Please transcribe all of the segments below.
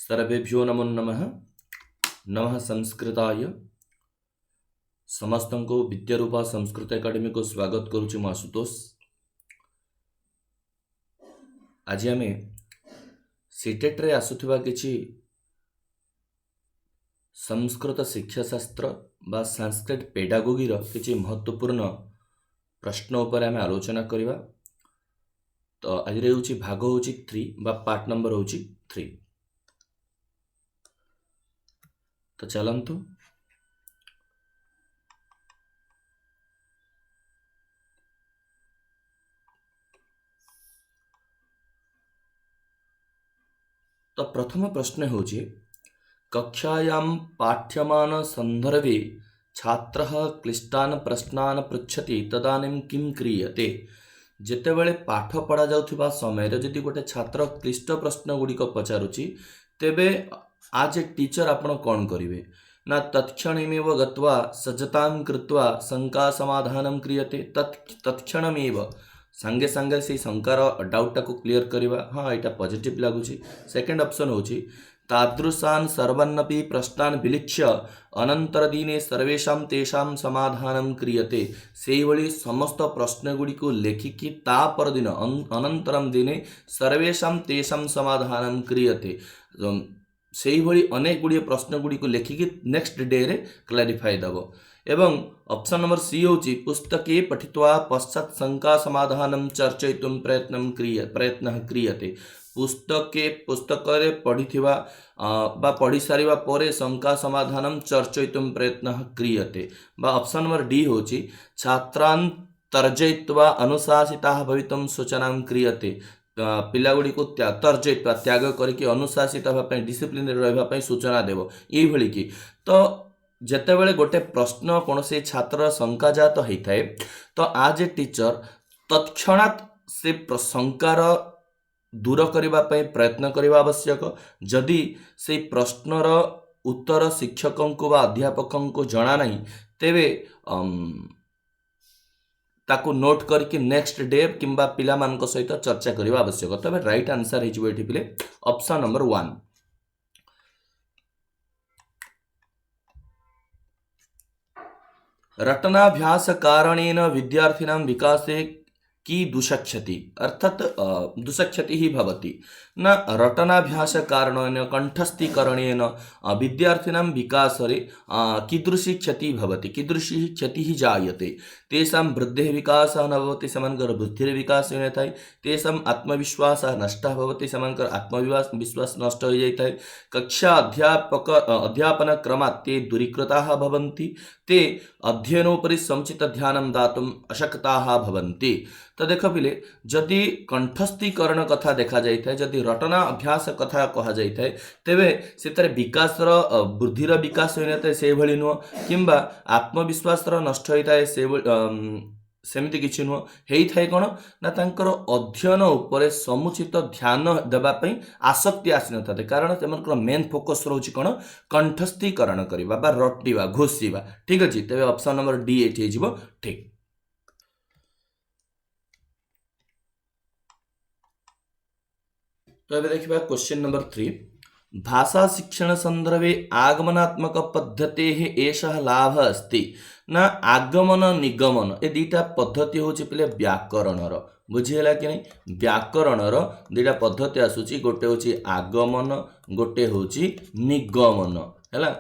सर्वेभ्यो नमो नमः। नमः संस्कृताय। समस्तंको विद्यारूपा संस्कृत एकाडेमी को स्वागत करुच्ची मु आशुतोष। आज आम सीटेट रे आसुथिबा किछि संस्कृत शिक्षाशास्त्र बा संस्कृत पेडागोगी रो किछि महत्वपूर्ण प्रश्न उपर आम आलोचना करिबा। तो आज रे होछि भाग होछि 3 बा पार्ट नंबर होछि 3। तो चलंतु तो प्रथम प्रश्न होछि कक्षायां पाठ्यमान संदर्भे छात्रः क्लिष्टान् प्रश्नान् पृच्छति तदानीं किं क्रियते। जेतेबेले पाठ पढ़ा जाउथिबा समय रे जदि गोटे छात्र क्लिष्ट प्रश्न गुड़िक पचारुछि तेबे आज ए टीचर आपण कोन करिवे ना तत्क्षणमेव गत्वा सज्जतां कृत्वा शंका समाधानं क्रियते। तत्क्षणमेव संगे संगे से शंकार डाउटा को क्लियर करवा। हाँ यहाँ पॉजिटिव लगुच। सेकेंड ऑप्शन होची तादृशान् सर्वन्नपि प्रश्नान् विलिख्य अनंतर दिने सर्वेषां तेषां समाधानं क्रियते। सेही भली समस्त प्रश्न गुड़ी को लेखिकी ता पर दिन अनंतरम दिने सर्वेषां तेषां समाधानं क्रियते। सेही भली अनेक गुड़िए प्रश्न गुड़ी को लेखिकी नेक्स्ट डे रे क्लारिफाई दबो। एवं ऑप्शन नंबर सी होची पुस्तके पठित्वा पश्चात् शंका समाधानं चर्चयितुं प्रयत्नः क्रियते। पुस्तके पढ़िथिबा बा पढ़ी सारिबा परे शंका समाधानं चर्चयितुं प्रयत्नः क्रियते। बा ऑप्शन नंबर डी होची छात्रान् तर्जयित्वा अनुशासिताः भवितुं सूचनां क्रियते। पिला गुड़ी को तर्जयित्वा त्याग करके अनुशासित होगा डिसिप्लिन रहा सूचना देव ये भली की। तो जेतेबेले गोटे प्रश्न कौन से छात्र शंका जात होता है तो आज ए टीचर तत्क्षणात् से शंकार दूर करने प्रयत्न करने आवश्यक। जदि से प्रश्नर उत्तर शिक्षकों को बा अध्यापकों को जना नहीं तेबे ताकू नोट करके नेक्स्ट डे किंबा पिला मान सहित चर्चा करने आवश्यक। तबे राइट आंसर है ऑप्शन नंबर 1। रटनाभ्यास कारणेन विद्यार्थिनां विकासे की दुष्क्षति अर्थात दुष्क्षति ही भवति न रटनाभ्यास कारणेन कंठस्थीकरणेन विद्यार्थिनां विकासरे कीदृशी क्षति भवति कीदृशी क्षति ही जायते। तेषां वृद्धेः विकासः न भवति समानकर बुद्धिर विकास न थाय। तेषां आत्मविश्वासः नष्टः भवति समानकर आत्मविश्वास नष्ट हो जाता है। कक्षा अध्यापन क्रमात् ते दूरीकृताः भवन्ति। ते अध्ययनोपरि समुचित ध्यानं दातुम् अशक्ताः भवन्ति। तो देख पिले जदि कंठस्थीकरण कथा देखा जाए जदि रटना अभ्यास कथा कह जाए तेबे से विकास बुद्धिर विकास होता है से भली नुह किंबा आत्मविश्वास नष्ट होता है सेमती किछि नुह होता है कौन ना तांकर अध्ययन उपर समुचित ध्यान देवाई आसक्ति आसी न था। कारण से मेन फोकस रोच कौन कंठस्थीकरण करवा बा रटिवा घोषिवा। ठीक अच्छे तेज ऑप्शन नंबर डी ये ठीक। तो ये देखिए क्वेश्चन नंबर 3 भाषा शिक्षण संदर्भे आगमनात्मक पद्धते एषः लाभ अस्ति ना आगमन निगमन ए दीटा पद्धति होची पले व्याकरणर बुझीला कि नहीं। व्याकरणर दीटा पद्धति आसुची गोटे होची आगमन गोटे होची निगमन हैला।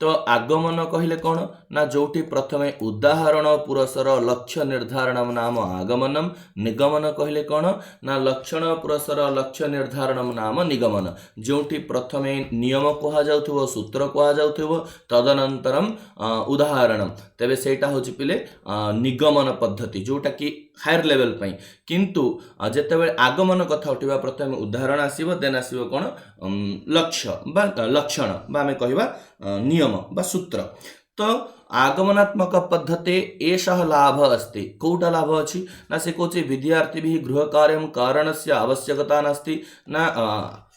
तो आगमन कहले कौन ना जोटी प्रथमे उदाहरण पुरस्सर लक्ष्य निर्धारण नाम आगमनम। निगमन कहले कौन ना लक्षण पुरस्सर लक्ष्य निर्धारण नाम निगमन। जोटी प्रथमे नियम कहा जाउथबो सूत्र कहा जाउथबो तदनंतरम उदाहरण तेबे सेटा होची पिले निगमन पद्धति जोटा कि हायर लेवल पाई। किंतु जेतेबेले आगमन कथा उठिबा प्रथमे उदाहरण आसीबो देन आसीबो कोन लक्ष्य बा लक्षण बा आमे कहिबा नियम बा सूत्र। तो आगमनात्मक पद्धति एषः लाभ अस्ति कोटा लाभ अछि ना से कोचे विद्यार्थी भी गृह कार्यं कारणस्य आवश्यकता नास्ति ना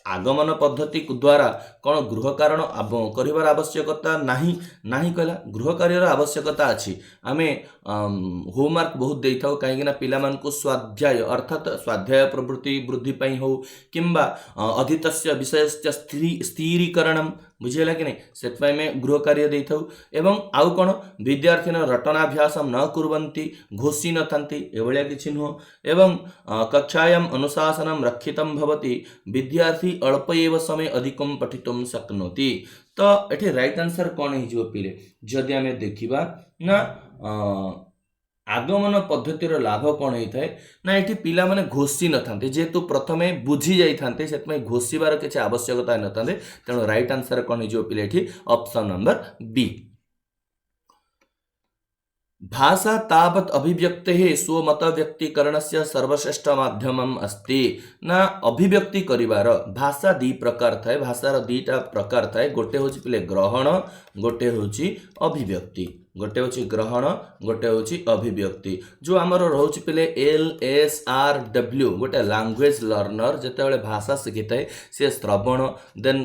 आगमन पद्धति द्वारा कौन गृह कारण कर आवश्यकता नहीं नहीं कहला गृह कार्यर आवश्यकता अच्छी आम होमवर्क बहुत दे था कहीं पिला स्वाध्याय अर्थात स्वाध्याय प्रवृत्ति वृद्धि हो किंबा अधीत विषय स्थिरीकरण बुझेगा कि नहीं से गृह कार्य दे था एवं आउ कौन विद्यार्थी रटनाभ्यास न कुर्वन्ति घोषी न था एभलिया किसी नुह एवं कक्षायां अनुशासनं रक्षितं भवति विद्यार्थी अल्प एव समय अधिकं पठितुं शक्नोति तो ये राइट आंसर कौन हो पिले जदि आम देखा ना आगमन पद्धतिर लाभ कौन होता है ना ये पिला माने घोषी न था जेहेतु प्रथमे बुझी जाते से घोषार किसी आवश्यकता न था तेणु राइट आंसर कौन हो पिले ऑप्शन नंबर बी भाषा तावत् अभिव्यक्तेः स्वमत व्यक्तीकरणस्य सर्वश्रेष्ठ माध्यमम् अस्ति ना अभिव्यक्ति करिवार भाषा दी प्रकार थाए भाषार दीटा प्रकार थाए गोटे होची पिले ग्रहण गोटे होची अभिव्यक्ति गोटे होची ग्रहण गोटे होची अभिव्यक्ति जो आमर रोच पिले LSRW गोटे लैंग्वेज लर्नर जेतेबेले भाषा शिखिताए से श्रवण then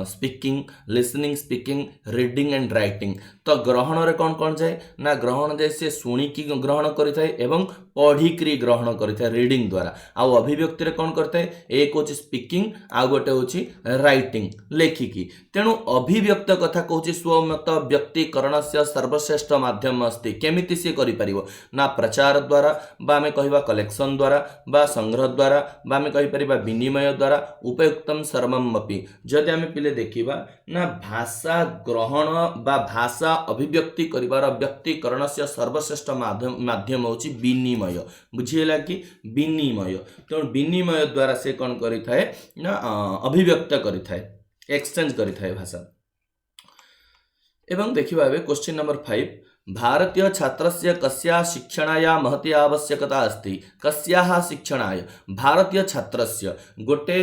speaking listening speaking reading and writing तो ग्रहण रे कौन कौन जाए ना ग्रहण जाए से शुणिकी ग्रहण करिथाए एवं पढ़िकी ग्रहण करिथाए रीडिंग द्वारा आउ अभिव्यक्ति रे कौन करथाए एक होची स्पीकिंग आ गोटे होची राइटिंग लेखिकी तेणु अभिव्यक्त कथा कहूची स्वमत व्यक्तीकरणस्य सर्वश्रेष्ठ माध्यम अस्ति केमिति से करि परिबो ना प्रचार द्वारा बा आमे कहिबा कलेक्शन द्वारा बा संग्रह द्वारा बा आमे कहि परिबा विनिमय द्वारा उपयुक्तम सर्वम अपि जदि आमे पिले देखिबा ना भाषा ग्रहण बा भाषा अभिव्यक्ति करिवार व्यक्तीकरणस्य सर्वश्रेष्ठ माध्यम होची विनिमय बुझिला कि विनिमय तो विनिमय द्वारा से कौन करिथाए ना अभिव्यक्त करिथाए एक्सचेंज करिथाए भाषा एवं देखिबा एबे क्वेश्चन नंबर 5 भारतीय छात्रस्य कस्या शिक्षणाया महती आवश्यकता अस्ति कस्याः शिक्षणाय भारतीय छात्रस्य गोटे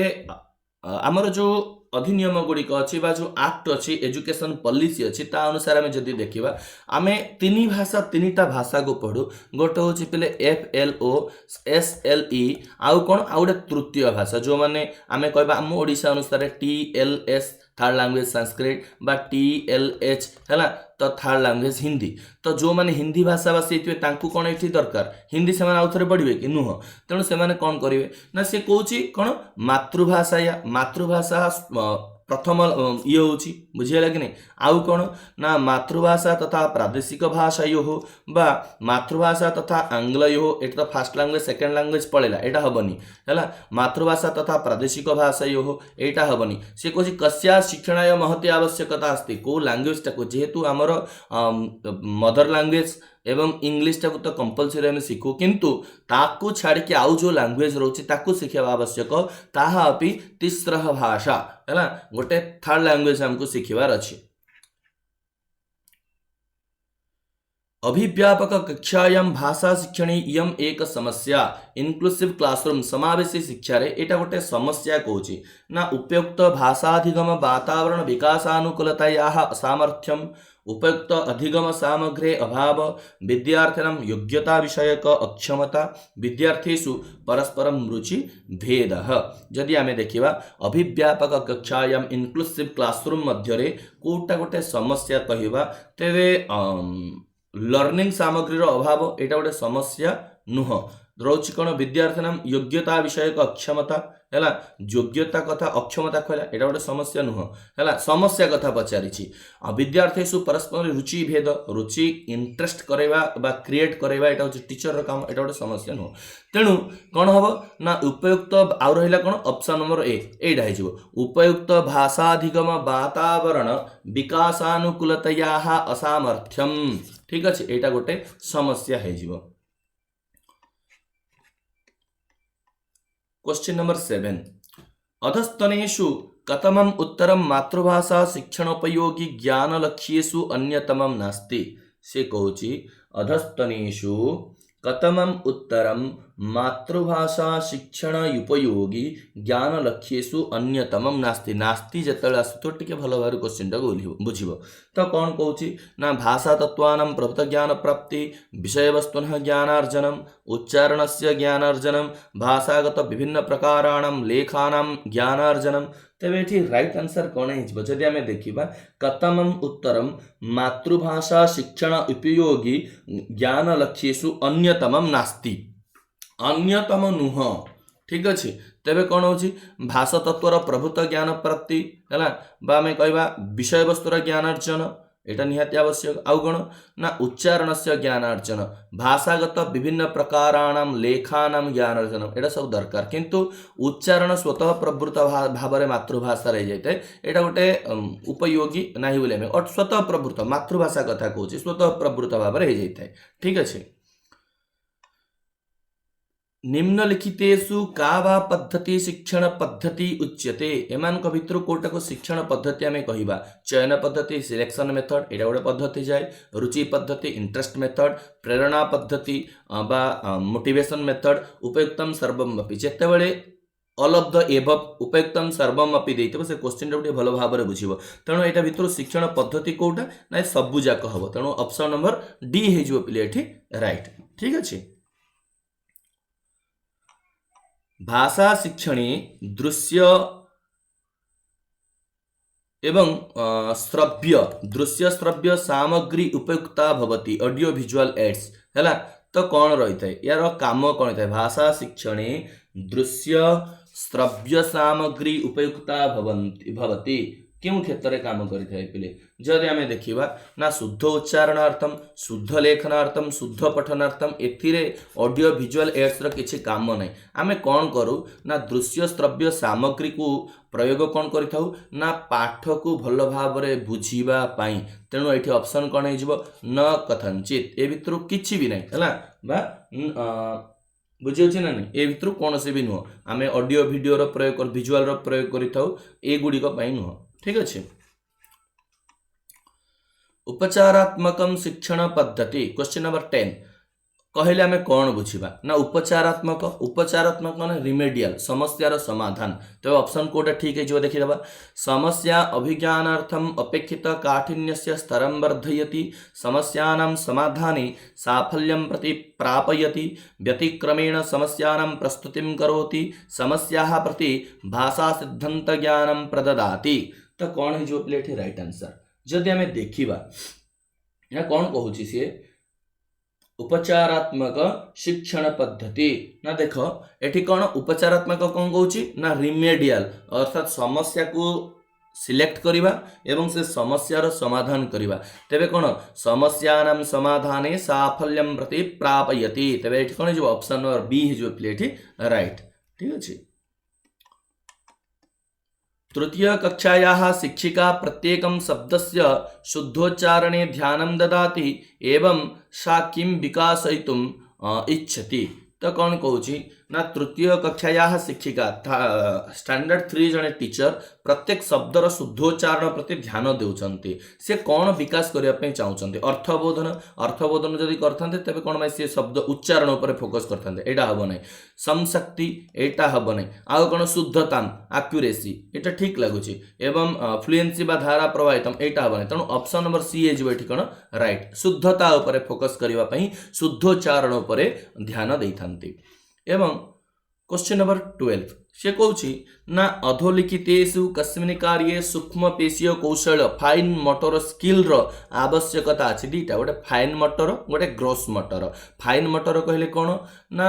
आमर जो अधिनियम गुड़िक अच्छी जो एक्ट अच्छी एजुकेशन पॉलिसी अच्छी ता अनुसार आम जदि देखा आम तीन भाषा तीनटा भाषा को पढ़ू गोटे हूँ पे FLO SLE आउ कौन आउ गोटे तृतीय भाषा जो मैंने आम कह आम ओडिशा अनुसार TLS थर्ड लैंग्वेज संस्कृत बा TLH है तो थर्ड लैंग्वेज हिंदी तो जो मैंने हिंदी भाषा भाषी होते कौन ये दरकार हिंदी से आउ थे पढ़े कि नुह तेणु से कौन करेंगे ना सी कौन कौन मातृभाषा या मातृभाषा प्रथम ये हूँ बुझीगला कि नहीं आउ कौन ना मातृभाषा तथा प्रादेशिक भाषा हो बा मातृभाषा तथा आंग्ल हो ये तो फास्ट लैंग्वेज सेकेंड लैंग्वेज पड़ेगा यहाँ हेनी है मातृभाषा तथा प्रादेशिक भाषा हो यहाँ हेनी सी कौन कस्या शिक्षणाय महती आवश्यकता अस्ति कौ लैंग्वेज टाक जेहेतु आमर मदर लैंग्वेज एवं इंग्लिश टाक तो कंपलसरी आम शिखु किंतु ताकू छाड़ी आउ जो लैंग्वेज रोचे ताकू शिखा आवश्यक ताहा अपि तीसरा भाषा है गोटे थर्ड लैंग्वेज हमको शिखिबार अछि अभिव्यापक कक्षायां भाषा शिक्षणे इयम एक समस्या इनक्लूसिव क्लासरूम समावेशी शिक्षा रे एटा गोटे समस्या कहूची ना उपयुक्त भाषाधिगम वातावरण विकासानुकूलतायाः असामर्थ्यम उपयुक्त अधिगम सामग्री अभाव विद्यार्थिनां योग्यता विषयक अक्षमता विद्यार्थीषु परस्परं रुचि भेदः जदि आमे देखिबा अभिव्यापक कक्षायां इनक्लूसिव क्लासरूम मध्य रे कोटा गोटे समस्या कहिबा तेबे लर्निंग सामग्री अभाव एटा गोटे समस्या नुह रोच कौन विद्यार्थी योग्यता विषयक अक्षमता है योग्यता कथा अक्षमता कहला एटा गोटे समस्या नुह है समस्या कथा पचारि विद्यार्थीसु परस्पर रुचि भेद रुचि इंटरेस्ट करवा बा क्रिएट करवा एटा होची टीचर काम एटा गोटे समस्या नुह तेणु कौन हम ना उपयुक्त आउ रहा कौन ऑप्शन नंबर ए एटा हो उपयुक्त भाषाधिगम वातावरण विकासानुकूलतायाः असामर्थ्यम ठीक अच्छे यहाँ गोटे समस्या हो क्वेश्चन नंबर 7 अधस्तनेषु कतमम् उत्तरं मातृभाषा शिक्षणोपयोगी ज्ञानलक्ष्येषु अन्यतमं नास्ति से कहूची अधस्तनेषु कतमम् उत्तरं मातृभाषा शिक्षण उपयोगी ज्ञान लक्ष्येषु अन्यतमम नास्ति नास्ति जेतले आसुतो टिके भलो भाବରେ क्वेश्चन टाको बुझिबो तो कौन कहूची ना भाषा तत्वानां प्रभुत ज्ञान प्राप्ति विषय वस्तुनः ज्ञानार्जनम उच्चारणस्य ज्ञानार्जनम भाषागत विभिन्न प्रकाराणां लेखानां ज्ञानार्जनम तेबे एठी राइट आंसर कोन हिजबो जदि आमे देखिबा कतमम उत्तरम मातृभाषा शिक्षण उपयोगी ज्ञान लक्ष्येषु अन्यतमम नास्ति अन्यतम नुह ठीक अच्छे तेबे कौन होची भाषा तत्वर प्रभुत ज्ञान प्राप्ति है बा आमे कहबा विषय वस्तुर ज्ञानार्जन एटा निहाती आवश्यक आउ कौन ना उच्चारण से ज्ञानार्जन भाषागत विभिन्न प्रकाराणां लेखानां ज्ञानार्जन एटा सब दरकार किंतु उच्चारण स्वतः प्रवृत्त भाव में मातृभाषा रही जाए एटा गोटे उपयोगी नहीं बोले में और स्वतः प्रवृत्त मातृभाषा कथा कहूँ स्वतः प्रवृत्त भाव में हो जाए ठीक अच्छे निम्नलिखितेषु का वा पद्धति शिक्षण पद्धति उच्यते एमानक भितर कोटा को शिक्षण पद्धति आमे कहिबा चयन पद्धति सिलेक्शन मेथड एटा गोटे पद्धति जाए रुचि पद्धति इंटरेस्ट मेथड प्रेरणा पद्धति बा मोटिवेशन मेथड उपयुक्तम सर्वमपि जेते बेले ऑल ऑफ द एबव उपयुक्तम सर्वमपि देइतबो से क्वेश्चन टा भलो भाबरे बुझिबो तेणु एटा भितर शिक्षण पद्धति कोटा ना सबु जाक हबो तेणु ऑप्शन नंबर डी हे जिवो पिले एठी राइट ठीक अछि भाषा शिक्षणे दृश्य एवं श्रव्य दृश्य श्रव्य सामग्री उपयुक्ता भवति ऑडियो विजुअल एड्स हैला तो कौन रही है यार काम कौन है भाषा शिक्षणे दृश्य श्रव्य सामग्री उपयुक्ता भवति क्यों क्षेत्र में काम करें पिले जदि आम देखा ना शुद्ध उच्चारणार्थम शुद्ध लेखनार्थम शुद्ध पठनार्थम एथिरे ऑडियो विजुअल एड्स किसी काम नहीं आम कौन करूँ ना दृश्य श्रव्य सामग्री को प्रयोग कौन करिथाउ ना पाठ को भल भाव में बुझीबा पाई तेणु ये ऑप्शन कौन हो न कथनचित ए भितर किसी भी नहीं है बा बुझे ना नहीं ए भितर कौन से भी नुह आम ऑडियो वीडियो प्रयोग विजुअल प्रयोग करिथाउ ए गुड़िक नुह ठीक अच्छे उपचारात्मकम शिक्षण पद्धति क्वेश्चन नंबर 10 कहले आमे कौन बुझीबा ना उपचारात्मक उपचारात्मक माने रिमेडियल समस्यार समाधान तो ऑप्शन कोटा ठीक है जो देखि दबा समस्या अभिज्ञानार्थम अपेक्षित काठिन्यस्य स्तरं वर्धयति समस्यानां समाधाने साफल्यं प्रति प्रापयति व्यतिक्रमेण समस्यानां प्रस्तुतिं करोति समस्याः प्रति भाषा सिद्धांत ज्ञानं प्रददाति तो कौन है जो प्लेट है राइट आंसर जदि आमे देखिबा या कौन कहूची से उपचारात्मक शिक्षण पद्धति ना देख एठी कौन उपचारात्मक कौन कहूची ना रिमेडियल अर्थात समस्या को सिलेक्ट करिबा एवं से समस्यार समाधान करिबा तेबे कौन समस्यानां समाधाने साफल्यं प्रति प्रापयति तेबे एठी कौन जो ऑप्शन नंबर बी है जो प्लेट है राइट ठीक अछि तृतीय कक्षायाः शिक्षिका प्रत्येकं शब्दस्य शुद्धोच्चारणे ध्यानं ददाति एवं सा किं विकासयितुम् इच्छति तो कौन कहूची ना तृतीय कक्षायाः शिक्षिका स्टैंडर्ड 3 जने टीचर प्रत्येक शब्दर शुद्धोच्चारण प्रति ध्यान देउछन्ति से कौन विकास करिया पे चाहुछन्ति अर्थबोधन जदि करथान्ते तबे कौन भाई से शब्द उच्चारण ऊपर फोकस करथान्ते एटा हबो नै समशक्ति एटा हबो नै आ कौन शुद्धता एक्यूरेसी एटा ठीक लागुची एवं फ्लुएंसी बा धारा प्रवाहितम एटा हबो नै तेणु ऑप्शन नंबर सी एज एठी कौन राइट शुद्धता ऊपर फोकस करिवा पई शुद्धोच्चारण ऊपर ध्यान देइथान्ति एवं क्वेश्चन नंबर 12 से कहूँ ना अधोलिखितेषु कस्मिन् कार्ये सूक्ष्म पेशीय कौशल फाइन मोटर स्किल रो आवश्यकता अछि दीटा गोटे फाइन मोटर गोटे ग्रोस मोटर फाइन मोटर कहले कौन ना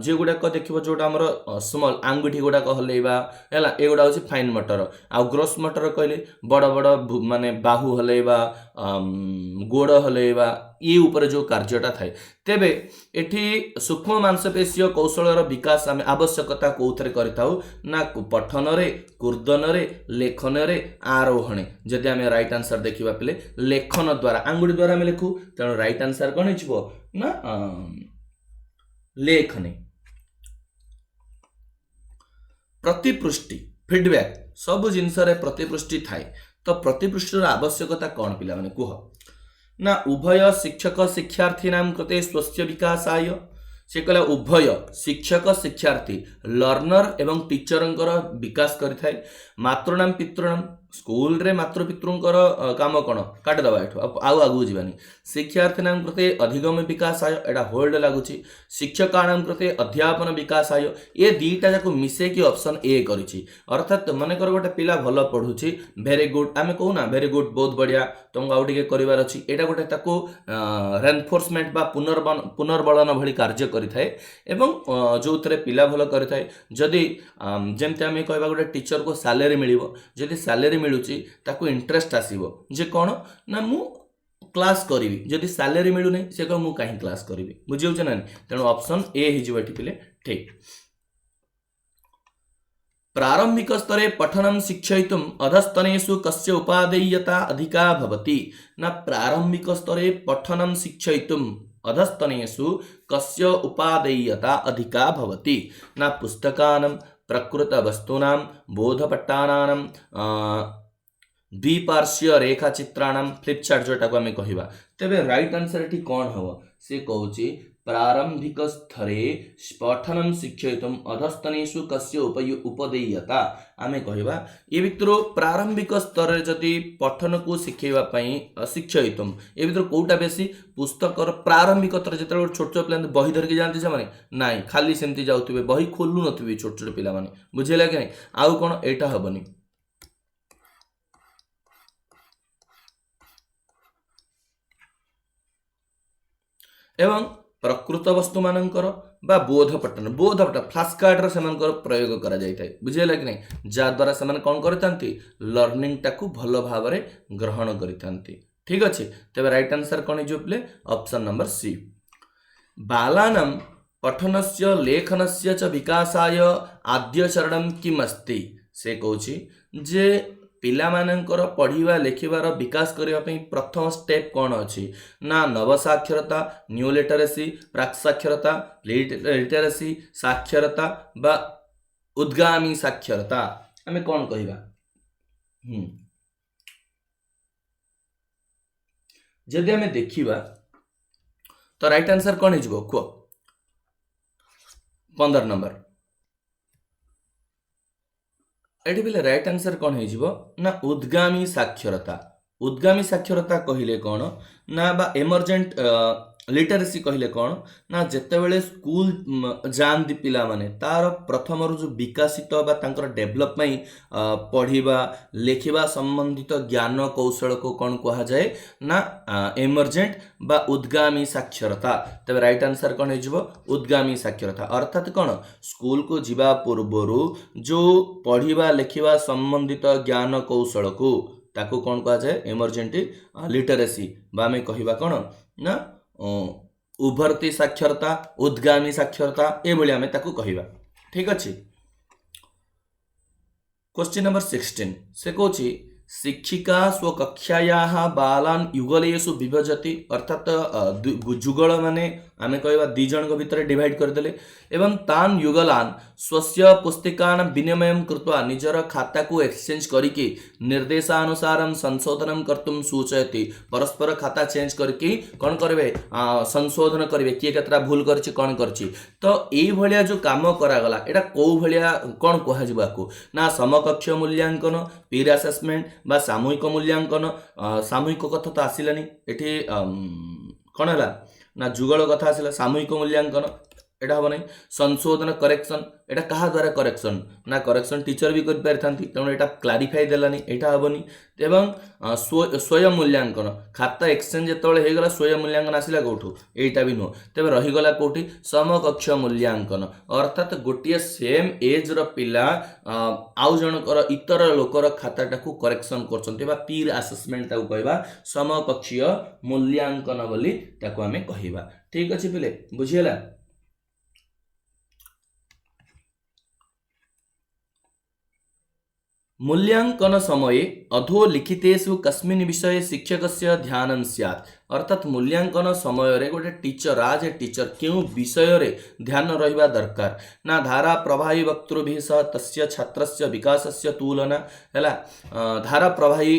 जे गुड़ाक देखिबो जोटा हमर स्मॉल आंगुठी गुड़ाक हलेबा हैला ए गुडा होछि फाइन मोटर आ ग्रोस मोटर कहले बड़ बड़ माने बाहु हलेबा गोड़ हलेबा ये ऊपर जो कार्यटा थाए तेबे एठी सूक्ष्म मांसपेशीय कौशलर विकास आम आवश्यकता कौथरे करिताउ ना पठन रे कूर्दन रे लेखन रे आरोहणे जदि आम राइट आंसर देखिबा पिले लेखन द्वारा आंगुठी द्वारा आम लेखु तेणु राइट आंसर कौन हो ना लेखने प्रतिपृष्टि फीडबैक सब जिनस प्रतिपृष्टि थाए तो प्रतिपृष्टिर आवश्यकता कौन पिला कह ना उभय शिक्षक शिक्षार्थी कृते स्वस्य विकासाय से कहला उभय शिक्षक शिक्षार्थी लर्नर एवं टीचरंकर विकास करिथाय मातृणाम पितृणाम स्कूल रे मातृ पितृंकर काम कौन काटिदेवा एठू आउ आगू जीवानी शिक्षार्थी नाम कृते अधिगम विकास आय एटा होल्ड लागुची शिक्षकाणाम कृते अध्यापन विकास आय ये दीटा जाको मिसे की ऑप्शन ए करिछि अर्थात मन कर गोटे पिला भलो पढुछि वेरी गुड आमे कहू ना वेरी गुड बहुत बढ़िया तुमको आउ टिके करिवार अछि एटा गोटे ताको रेनफोर्समेंट बा पुनर्बलन भली कार्य करिथाय एवं जो थरे पिला भलो करिथाय जदी जेमते आमे कहबा गोटे टीचर को सैलरी मिलिबो जदी सैलरी मिलुची ताको इंटरेस्ट आसीबो जे कोन ना मु क्लास करी जदि सैलरी मिलू नहीं से कह मु कहीं क्लास करी बुझे ना तेणु ऑप्शन ए ही पिले ठीक प्रारंभिक स्तरे पठनम शिक्षयितुम अधस्तनेषु कस्य उपादेयता अधिका भवति ना प्रारंभिक स्तरे पठनम शिक्षयितुम अधस्तनेषु कस्य उपादेयता अधिका भवति ना पुस्तकानां प्रकृत वस्तूनां बोधपट्टानां द्विपार्श्व रेखाचित्राणां फ्लिपचार्ट जोटा को आमे कहिबा तेबे राइट आंसर एठी कोन हबो से कहूची प्रारंभिक स्तरे पठनम शिक्षयितुम अधस्तनेषु कस्य उपदेयता आमे कहिबा ए भितरो प्रारंभिक स्तर रे जदी पठन को शिखेबा पई शिक्षयितुम ए भितर कोटा बेसी पुस्तक प्रारंभिक स्तर जते छोट छोट पिला बही धर के जानते छ माने नाही खाली सेमती जाउतबे बही खोलु नथबे छोट छोट पिला माने बुझेला कि नहीं आउ कोन एटा हबनी एवं प्रकृत वस्तु मानकर बा बोधपट्टन फ्लैश कार्ड रो प्रयोग करा जायताय बुझेला कि नहीं जा द्वारा से कौन करतांती लर्निंग टाकू भलो भाव रे ग्रहण करितांती ठीक अछि तबे राइट आंसर कोन जो प्ले ऑप्शन नंबर सी बालानां पठनस्य लेखनस्य च विकासाय आद्य चरणम किम अस्ति से कहूची जे पिला मानकर पढ़िवा लेखिबार विकास करबा पई प्रथम स्टेप कोन अछि ना नवसाक्षरता न्यू लिटरेसी प्राक साक्षरता लिटरेसी साक्षरता बा उद्गामी साक्षरता आमे कोन कहिबा जदि आमे देखिबा तो राइट आंसर कोन हिजबो को 15 नंबर एठी बिले राइट आंसर कौन हो ना उद्गामी साक्षरता कहिले कौन ना बा एमर्जेंट लिटरेसी कहिले कौन ना जेतेबेले स्कूल जान पिला माने तार प्रथम जो विकसित बा तांकर डेवलप पई पढ़िबा लेखिबा संबंधित ज्ञान कौशल को कौन कहा जाए ना एमर्जेंट बा उद्गामी साक्षरता तबे राइट आंसर कौन हो उद्गामी साक्षरता अर्थात कौन स्कूल को जीवा पूर्वरु जो पढ़िबा लेखिबा संबंधित ज्ञान कौशल को ताको कौन कहा जाए एमर्जेंट लिटरेसी बा में कहिबा कौन ना उभरती साक्षरता उद्गामी साक्षरता ए भली आमे ताकू कहिबा ठीक अछि क्वेश्चन नंबर 16 से कोची शिक्षिका स्वकक्षायाः बालान युगलेषु विभजति अर्थात जुगल माने आमे कहबा दि जन भितर डिवाइड कर देले एवं तान युगलान स्वस्य पुस्तिकान विनिमयम कृत्वा निजर खाता को एक्सचेंज करिके निर्देशानुसारम संशोधनम कर्तुम सूचयति परस्पर खाता चेंज करके कोन करबे संशोधन करबे किए केतरा भूल करछि कोन करछि तो एई भलिया जो काम करा गला एटा को भलिया कोन कहा जिबाको ना समकक्ष मूल्यांकन पीर असेसमेंट बा सामूहिक मूल्यांकन सामूहिक कथा तो आसिलानी एठी कोन हला ना जुगल कथा आसिला सामूहिक मूल्यांकन एटा हम नहीं संशोधन करेक्शन एटा कहा द्वारा करेक्शन ना करेक्शन टीचर भी कर पारथांती तेणु एटा क्लारिफाई देलानी एटा हबनी एवं स्वयं मूल्यांकन खाता एक्सचेंज जेतबेले हे गला स्वयं मूल्यांकन आसिला कोठू एटा भी नो तबे रही गला कोठी समकक्ष मूल्यांकन अर्थात गोटिए सेम एज रो पिला आउ जनकर इतर लोकर खाता टाकू करेक्शन करछन्ते बा पीर असेसमेंट ताकू कहबा समकक्षीय मूल्यांकन बोली ताकू हमें कहिबा ठीक अछि पिले बुझियला मूल्यांकन समये अधोलिखितेषु कस्मिन् विषये शिक्षकस्य ध्यानं स्यात् अर्थात मूल्यांकन समय रे गोटे टीचर आज ए टीचर क्यों विषय रे ध्यान रहिबा दरकार ना धारा प्रवाही वक्तृभिः सह तस्य छात्रस्य विकासस्य तुलना हैला धारा प्रवाही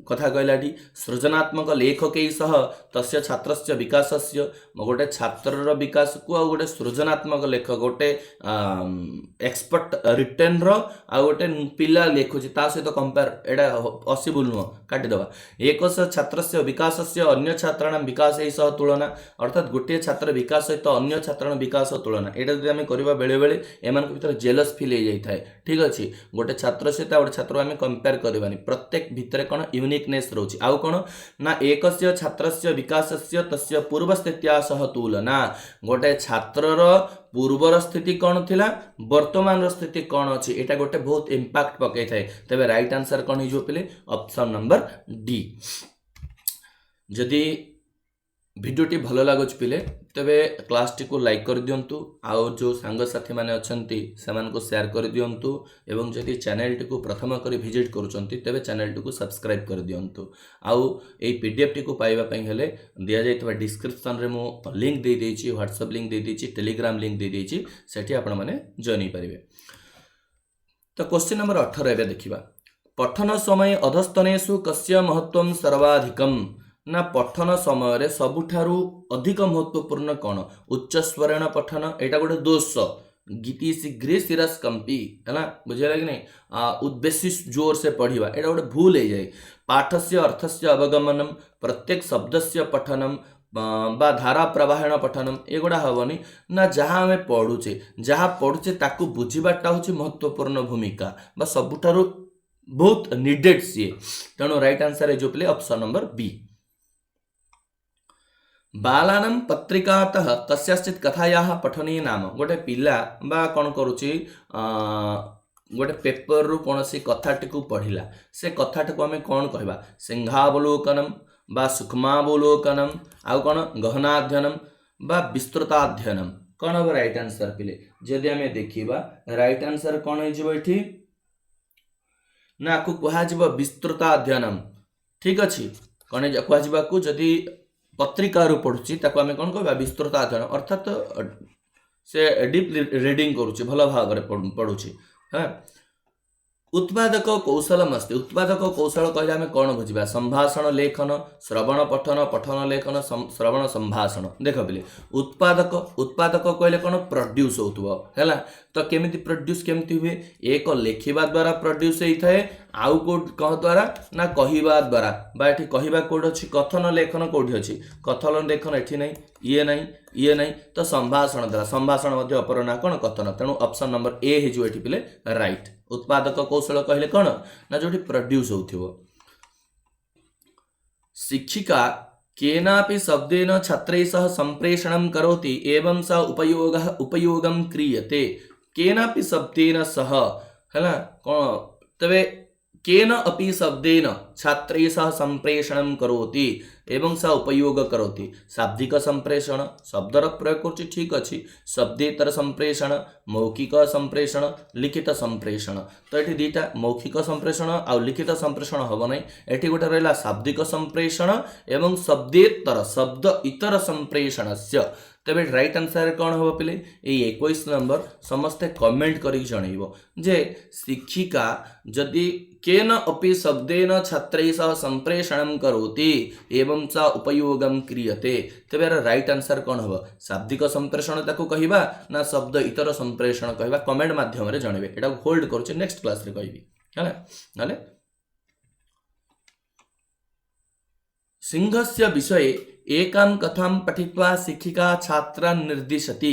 कथा कहलाटी सृजनात्मक लेखकै सह तस्य छात्रस्य विकासस्य गोटे छात्रर विकास को आ गोटे सृजनात्मक लेखक गोटे एक्सपर्ट रिटेन रो आ गोटे पिला लेखुची ता सहित कंपेयर एडा पॉसिबल नुह काटिदेवा एक छात्रस्य विकासस्य अन्य छात्राणां विकासै सह तुलना अर्थात गोटे छात्र विकास सहित अन्य छात्राणां विकास तुलना एटा जदि आमे करबा बेले बेले एमान भितर जेलस फील हो जाय थाए ठीक अछि गोटे छात्र सहित गोटे छात्र आमे कंपेयर करबानी प्रत्येक भितर कोन यूनिकनेस रहउची आउ कोन ना एकस्य छात्रस्य विकासस्य तस्य पूर्वस्थित्या सह तुलना गोटे छात्रर पूर्वर स्थिति कौन थिला वर्तमान स्थिति कौन अछि एटा गोटे बहुत इंपैक्ट पकै थाए तबे राइट आंसर कौन हिजो पिले ऑप्शन नंबर डी जदि भिडियोटी भल लागुच पिले तेबे क्लास टी को लाइक कर दियंतु आउ जो सांग साथी माने अछंती समान को शेयर कर दियंतु एवं जदि चैनल टी को प्रथम करी विजिट करूचंती तेबे चैनल टी को सब्सक्राइब कर दियंतु आउ ए पीडीएफ टी को पाइबा पई हेले दिया जायतबा डिस्क्रिप्शन रे मो लिंक दे देछि व्हाट्सएप लिंक दे देछि टेलीग्राम लिंक दे देछि सेठी आपण माने जॉइन परिबे तो क्वेश्चन नंबर 18 एबे देखिबा पठन समय अधस्तनेषु कस्य महत्वम सर्वाधिकम ना पठन समय रे सबुठारु अधिक महत्वपूर्ण कौन उच्च स्वरेण पठन एटा गोटे दोष गीति शीघ्र शिरस कंपी है ना बुझेला कि नहीं उद्देश्य जोर से पढ़िबा एटा गोटे भूल हो जाए पाठस्य अर्थस्य अवगमनम प्रत्येक शब्दस्य पठनम बा धारा प्रवाहण पठनम एगुड़ा हेनी ना जहाँ आम पढ़ुचे ताकू बुझीबाटा होची महत्वपूर्ण भूमिका बा सबुठारु बहुत नीडेड सी तेणु राइट आंसर जो प्ले ऑप्शन नंबर बी बालानां पत्रिकातः कस्याचित् कथायाः पठने नाम गोटे पिला बा कौन करुची गोटे पेपर रु कौनसी कथाटी को पढ़िला से कथाटी को आम कौन कहबा सिंहावलोकनम बा सूक्ष्मावलोकनम आउ कौन गहनाध्ययनम बा विस्तृताध्ययनम कौन हम राइट आंसर पिले जदि आम देखिबा राइट आंसर कौन हो एठी ना को कहा जिवो विस्तृताध्ययनम ठीक अछि कौन कहा जिवा को जदि पत्रिका रु पढ़ुची ताको आमे कोन कहबा विस्तृत अध्ययन अर्थात से डीप रीडिंग करूची भल भाव रे पढ़ुची हां उत्पादक कौशलम अस्ति उत्पादक कौशल कहले आमे कोन बुझिबा संभाषण लेखन श्रवण पठन पठन लेखन श्रवण संभाषण देख बिले उत्पादक कहले कोन प्रोड्यूस होतबो हैला तो केमिति प्रोड्यूस केमिति हुए एक लेखिबा द्वारा प्रोड्यूस हेइ थाए आउ को कह द्वारा ना कहिबा द्वारा बा एठी कहिबा कोड अछि कथन लेखन कोठी अछि कथन लेखन एठी नै ये नहीं तो संभाषण द्वारा संभाषण मध्य अपर ना कोन कथन तेणु ऑप्शन नंबर ए हे जो एठी पिले राइट उत्पादक कौशल कहले कोन ना जोठी प्रोड्यूस होथिबो शिक्षिका केनापि शब्देन छात्रैः सह संप्रेषणं करोति एवं सा उपयोगं क्रियते केनापि शब्देन सह हैला कोन तबे केन अपि शब्देन छात्रैः सह संप्रेषणं करोति एवं सा उपयोग करोति शाब्दिक संप्रेषण शब्दर प्रयोग करुछि ठीक अछि शब्देतर संप्रेषण मौखिक संप्रेषण लिखित संप्रेषण तो एठी दीटा मौखिक संप्रेषण आ लिखित संप्रेषण हबो नै एठी गोटे रहला शाब्दिक संप्रेषण एवं शब्देतर शब्द इतर संप्रेषणस्य तबे राइट आंसर कौन हम पिले 21 नंबर समस्ते कमेंट करी जणैबो जे शिक्षिका जदि केन अपि शब्देन छात्रैः सह संप्रेषणं करोति एवं च उपयोगं क्रियते तबे राइट आंसर कौन हम शाब्दिक संप्रेषण ताको कहिबा ना शब्द इतर संप्रेषण कहिबा कमेंट माध्यम रे जणैबे एटा होल्ड करूछि नेक्स्ट क्लास रे कहिबी हैला नाले सिंहस्य विषये एकां कथां पठित्वा शिक्षिका छात्रान् निर्दिशति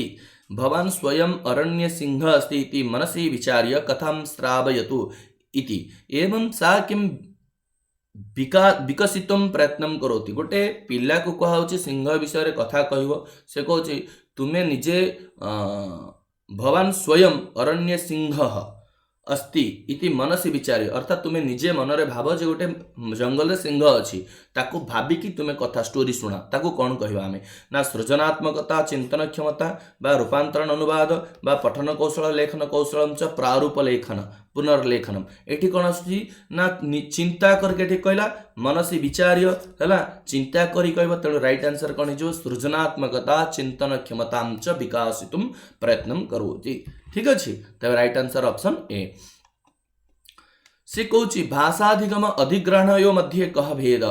भवान् स्वयं अरण्य सिंह अस्ति इति मनसि विचार्य कथां श्रावयतु इति एवं सा किं विकसितुं प्रयत्नं करोति गोटे पिला को कहा होछि सिंह विषय रे कथा कहबो से कहछि तुमे निजे भवान् स्वयं अरण्य सिंह अस्ति इति मनसि विचार्य अर्थात तुम्हें निजे मनरे भाव जे गोटे जंगल सिंह अछि ताको भाबी कि तुम्हें कथा स्टोरी सुना ताको कौन कहबा हमें ना सृजनात्मकता चिंतन क्षमता बा रूपांतरण अनुवाद बा पठन कौशल लेखन कौशलम च प्रारूप लेखन पुनर्लेखनम एठी कोन आछि ना चिंता करके एठी कहला मनसि विचार्य हला चिंता करी कहबा तेणु राइट आंसर कोन जो सृजनात्मकता चिंतन क्षमतां च विकासितुं प्रयत्नं करोति ठीक अछि तब राइट आंसर ऑप्शन ए से कौची भाषाधिगम अधिग्रहण मध्ये कह भेद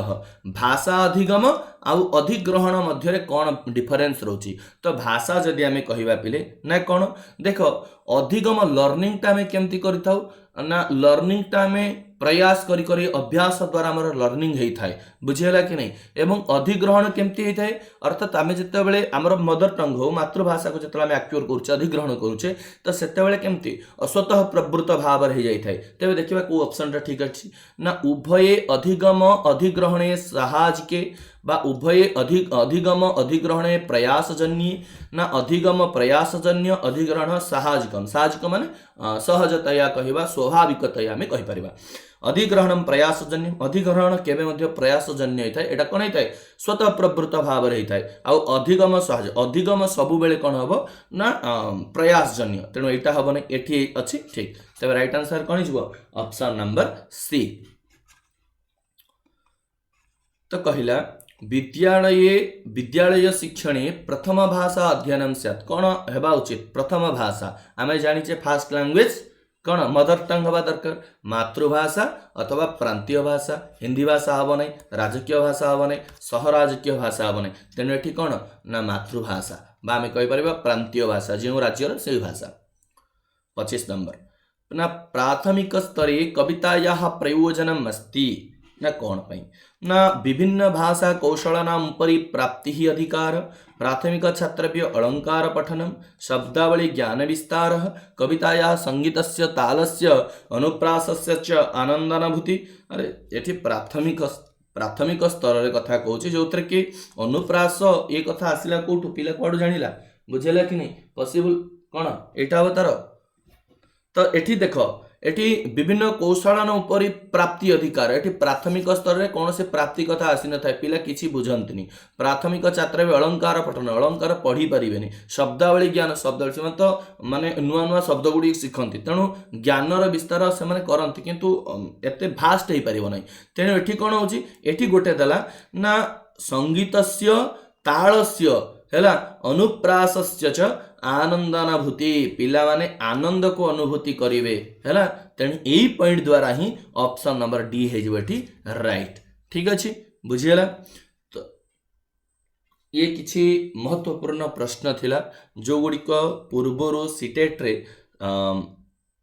भाषाधिगम आउ अधिग्रहण मध्य कौन डिफरेन्स रोची तो भाषा जदि आमे कहिबा पिले ना कौन देख अधिगम लर्निंग टा आमे केमती करिथाउ ना लर्निंग टा आमे प्रयास करी करी अभ्यास द्वारा हमर लर्निंग हेई थाए बुझियला कि नहीं एवं अधिग्रहण केमती हेई थाए अर्थात आमे जते बेले हमर मदर टंग हो मातृभाषा को जते आमे एक्वायर करूचे अधिग्रहण करूचे तो सेते बेले केमती स्वतः प्रवृत्त भाव रे जाई थाए तबे देखिबा को ऑप्शन टा ठीक अछि ना उभये अधिगम अधिग्रहणे साहाजिके बा उभये अधिगम अधिग्रहणे प्रयासजन्ये ना अधिगम प्रयासजन्य अधिग्रहण साहाजिकम साहाजिक माने सहजतया कहिबा स्वाभाविकतया आमे कहि परिबा अधिग्रहण प्रयासजन्य अधिग्रहण केबे मध्ये प्रयासजन्य होता है एटा कोन होता है स्वतः प्रवृत्त भाव रे होता है आ अधिगम सहज अधिगम सबु बेले कोन हबो ना प्रयासजन्य तेनो एटा हबो नै एठी अछि ठीक तबे राइट आंसर कोन हिजबो ऑप्शन नंबर सी तो कहिला विद्यालय शिक्षणे प्रथम भाषा अध्ययन स्यात् कौन हेबा उचित प्रथम भाषा आमे जानिचे फास्ट लैंग्वेज कौन मदर टंग हवा दरकार मातृभाषा अथवा प्रांतीय भाषा हिंदी भाषा हबो नै राजकीय भाषा हबो नै सहराजकीय भाषा हबो नै तेनु एठी कौन ना मातृभाषा बा आमे कहि परिबा प्रांतीय भाषा जे राज्यर से भाषा 25 नंबर ना प्राथमिक स्तरे कवितायाः प्रयोजनम् अस्ति ना कौन पई ना विभिन्न भाषा कौशलानाम् उपरि प्राप्तिः अधिकार प्राथमिक छात्रभ्य अलंकार पठनम शब्दावली ज्ञान विस्तारः कवितायाः संगीतस्य तालस्य अनुप्रासस्य च आनंदानुभूति अरे एठी प्राथमिक स्तर रे कथा कहूची जोथरे कि अनुप्रास ए कथा आसिला कोठु पिला कोडु जानिला बुझेला कि नहीं पॉसिबल कोन एटा अवतार तो एठी देखो एठी विभिन्न कौशलन उपरि प्राप्ति अधिकार एठी प्राथमिक स्तर रे कौन से प्राप्ति कथा आसी न थाए पिला किछि बुझंतनी प्राथमिक छात्र भी अलंकार पठन अलंकार पढ़ी परिबेनी शब्दावली ज्ञान शब्दावली से तो माने नुआ नुआ शब्द गुडी सिखंती तेणु ज्ञानर विस्तार से माने करंती किंतु एते भास्ट हे परिबो नै तेणु एठी कोन होची एठी गोटे दला ना संगीतस्य तालस्य हैला अनुप्रासस्य च आनंदानुभूति पिला माने आनंद को अनुभूति करिवे हैला तेणु एई पॉइंट द्वारा ही ऑप्शन नंबर डी हे जेबेठी राइट ठीक अछि बुझियला तो ये किछि महत्वपूर्ण प्रश्न थिला जो गुडी को पूर्वरो सिटेट रे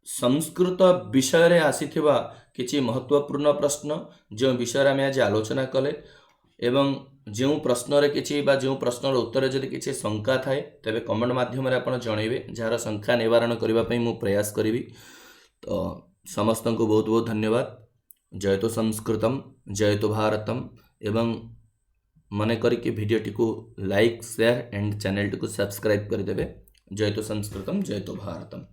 संस्कृत विषय रे आसीथिबा किछि महत्वपूर्ण प्रश्न जो विषय रे हम आज आलोचना कले एवं जो प्रश्न रे किछि बा जो प्रश्न रो उत्तर जदि किछि शंका थाए तबे कमेंट माध्यम रे आपण जणैबे जार शंका निवारण करबा पई मु प्रयास करिवि तो समस्त को बहुत बहुत धन्यवाद जय तो संस्कृतम जय तो भारतम एवं मन करिके वीडियो टी को like share and channel T को सब्सक्राइब कर देबे जय तो संस्कृतम जय तो भारतम।